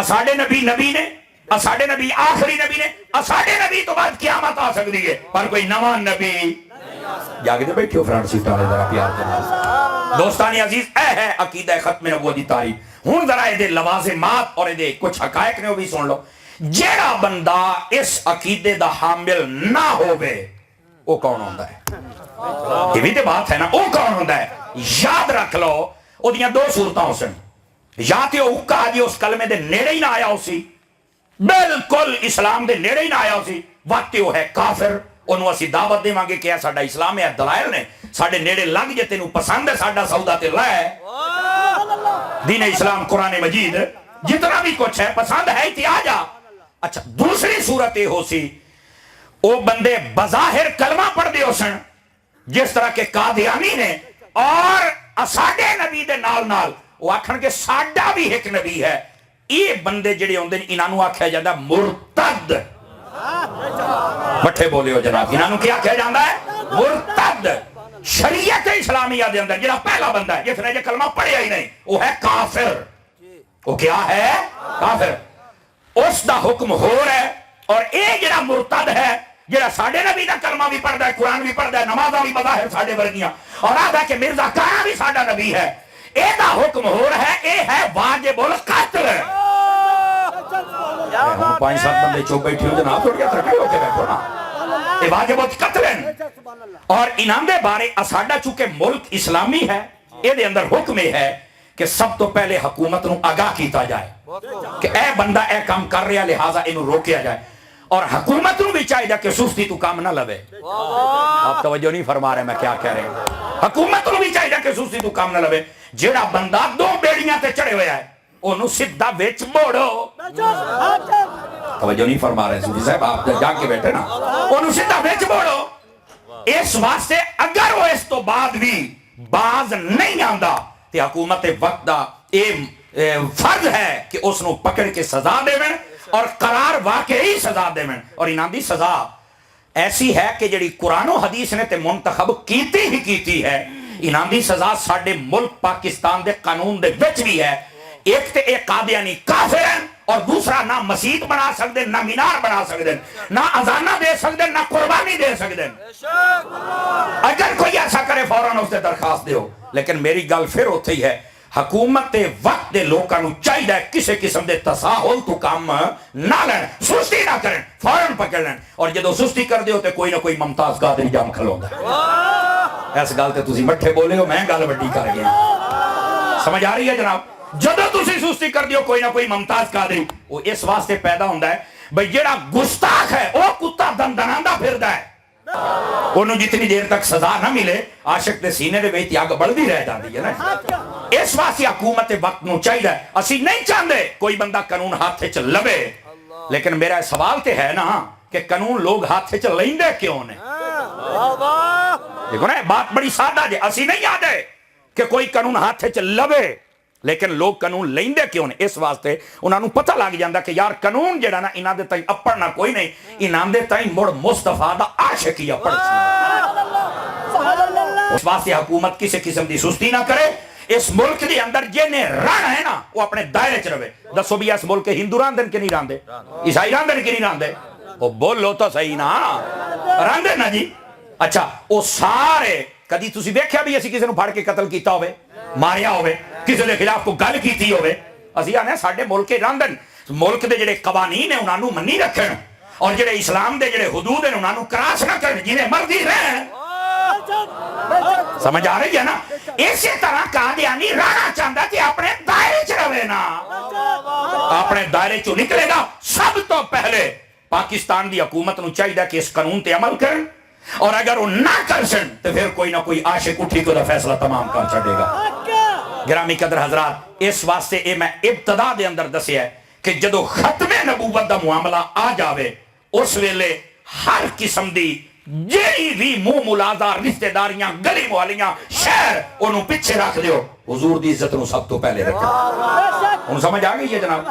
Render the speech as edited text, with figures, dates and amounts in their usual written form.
ساڈے نبی نبی نے، ساڈے نبی آخری نبی نے، ساڈے نبی تو بعد قیامت آ سکتی ہے، پر کوئی نواں نبی جاگے دے بیٹھے ہو فرنٹ سیٹاں نے ذرا پیار کرنا۔ دوستانی عزیز، اے ہے عقیدہ ختم نبوت دی تعریف۔ ہن ذرا اے دے لوازمات اور اے دے کچھ حقائق نے وہ بھی سن لو۔ جیڑا بندہ اس عقیدے دا حامل نہ ہووے وہ کون ہوندا ہے؟ یہ بھی تے بات ہے نا، وہ کون ہوندا ہے؟ یاد رکھ لو او دیاں دو صورتاں ہو سن، یا تے او حقا جی اس کلمے دے نیڑے ہی نہ آیا ہو سی، بالکل اسلام دے نیڑے ہی نہ آیا ہو سی، وقت وہ ہے کافر، انہوں اسی دعوت دے مانگے کہ ساڈا اسلام ہے، دلائل نے ساڈے نیڑے لگ جے تینوں پسند ہے ساڈا سودا تے لے دین اسلام قرآن مجید جتنا بھی کچھ ہے پسند ہے تے آ جا۔ اچھا دوسری صورت یہ ہو سی او بندے بظاہر کلمہ پڑھ دے ہو سن جس طرح کے قادیانی نے، اور ساڈے نبی دے نال نال وہ آکھن کہ ساڈا بھی ایک نبی ہے، یہ بندے جڑے ہوندے نے انہاں نوں آکھیا جاندا مرتد۔ بٹھے بولے ہو جناب، انہاں نوں کیا کہا جاندا ہے؟ مرتد۔ شریعت اسلامیہ دے اندر جڑا پہلا بندہ ہے جس نے یہ کلمہ پڑھیا ہی نہیں وہ ہے کافر۔ وہ کیا ہے؟ کافر۔ اس دا حکم ہو رہا ہے، اور اے جڑا مرتد ہے جڑا ساڈے نبی دا کلمہ بھی پڑھدا ہے، قرآن بھی پڑھدا ہے، نمازاں بھی بظاہر ساڈے ورگیاں، اور آدھا کہ مرزا کہاں بھی ساڈا نبی ہے، اے دا حکم ہو رہا ہے، اے ہے واجب القتل۔ ہم 5-7 بندے چوپ بیٹھے ہو جناب، تھوڑی ترقی ہو کے بیٹھو نا، اے واجب القتل ہے۔ اور انہاں دے بارے ساڈا چونکہ ملک اسلامی ہے، اے دے اندر حکم ہے کہ سب تو پہلے حکومت نو آگاہ کیتا جائے کہ اے بندہ اے کام کر رہا لہٰذا انہوں روکیا جائے، اور حکومت نو بھی چاہیے کہ سستی تو کام نہ لوے۔ آپ توجہ نہیں فرما رہے میں کیا کہہ رہے ہیں؟ حکومت نو بھی چاہیے کہ سستی تو کام نہ لوے۔ جیڑا بندہ دو بیڑیاں تے چڑھے ہویا ہے انہوں سدھا وچ موڑو۔ توجہ نہیں فرما رہے سوفی صاحب، آپ جا کے بیٹھے نا، انہوں سدھا وچ موڑو۔ اس واسطے اگر وہ اس تو بعد بھی باز نہیں آندا تے حکومت وقت دا فرض ہے کہ اس نو پکڑ کے سزا دے میں، اور قرار واقعی سزا دے میں، اور انہاں دی سزا ایسی ہے کہ جڑی قرآن و حدیث نے تے منتخب کیتی ہی کیتی ہے۔ انہاں دی سزا ساڈے ملک پاکستان دے قانون دے وچ بھی ہے۔ ایک تے ایک قادیانی کافر ہیں، اور دوسرا نہ مسجد بنا سکتے، نہ مینار بنا سکتے، نہ اذانہ دے سکتے، نہ قربانی دے سکتے۔ اگر کوئی ایسا کرے فوراً اس سے درخواست دیو۔ لیکن میری گل پھر ہوتی ہے، حکومت وقت دے لوکاں نوں چاہیے کسی قسم دے تساہل تو کام نہ لین، سستی نہ کریں، فوراً پکڑ لین، اور جدو سستی کر دیو تے کوئی نہ کوئی ممتاز قادری جام کھلوندا ہے۔ اس گل تے تسی مٹھے بولے ہو، میں گل وڈی کر گیا، سمجھ آ رہی ہے جناب؟ جدو تسی سستی کر دیو کوئی نہ کوئی ممتاز قادری، وہ اس واسطے پیدا ہوندا ہے بھئی جیڑا گستاخ ہے وہ کتا دندناندا پھردا ہے، انہوں جتنی دیر تک سزا نہ ملے عاشق دے سینے دے وچ اگ بڑھدی رہ جاندی ہے نا۔ اس واسطے حکومت وقت نو چاہیے، اسی نہیں چاہندے کوئی بندہ قانون ہاتھ وچ لوے، لیکن میرا سوال تے ہے نا کہ قانون لوگ ہاتھ وچ لیندے کیوں نے؟ دیکھو نا بات بڑی سادہ جے، اسی نہیں آدھے کہ کوئی قانون ہاتھ وچ لوے، لیکن لوگ قانون لیندے کیوں نے؟ اس واسطے انہاں نوں پتہ لگ جاندا کہ یار قانون جڑا نا انہاں دے تائیں اپڑنا کوئی نہیں، انہاں دے تائیں مڑ مصطفیٰ دا عاشق ہی اپڑ سی۔ اس واسطے حکومت کسی قسم دی سستی نہ کرے۔ اس ملک دے اندر جنے رہنا ہے نا وہ اپنے دائرے چ رہے۔ دسو بھی اس ملک ہندو راندن کے نہیں راندے، عیسائی راندن کے نہیں راندے؟ وہ بولو تو صحیح نا، راندے نا جی۔ اچھا وہ سارے کدی تسی ویکھیا بھی اسی کسی نوں پھڑ کے قتل کیتا ہوئے، ماریا ہوئے، کسی دے خلاف کو گل کیتی ہوئے؟ اسی آنے ساڈے ملک کے راندن، ملک دے جڑے قوانین ہیں انہاں نوں منی رکھن، اور جڑے اسلام دے جڑے حدود ہیں انہاں نوں کراس نہ کرن، جنہیں مرضی رہن۔ سمجھ آ رہی ہے نا؟ اسی طرح قادیانی رہنا چاہتا کہ اپنے دائرے چ رہے نا، اپنے دائرے چوں نکلے گا۔ سب تو پہلے پاکستان دی حکومت نوں چاہیے کہ اس قانون تے عمل کرن، اور اگر وہ نہ کر سن تو پھر کوئی نہ کوئی عاشق اٹھی کو دا فیصلہ تمام کر چھڑے گا۔ گرامی قدر حضرات، اس واسطے اے میں ابتدا دے اندر دسیا ہے کہ جدو ختم نبوت دا معاملہ آ جاوے اس ویلے ہر قسم دی جیڑی بھی منہ ملازہ رشتہ داریاں گلی محلیاں شہر انہوں پیچھے رکھ دیو، حضور دی عزت نو سب تو پہلے رکھو۔ انہوں سمجھ آ گئی ہے جناب؟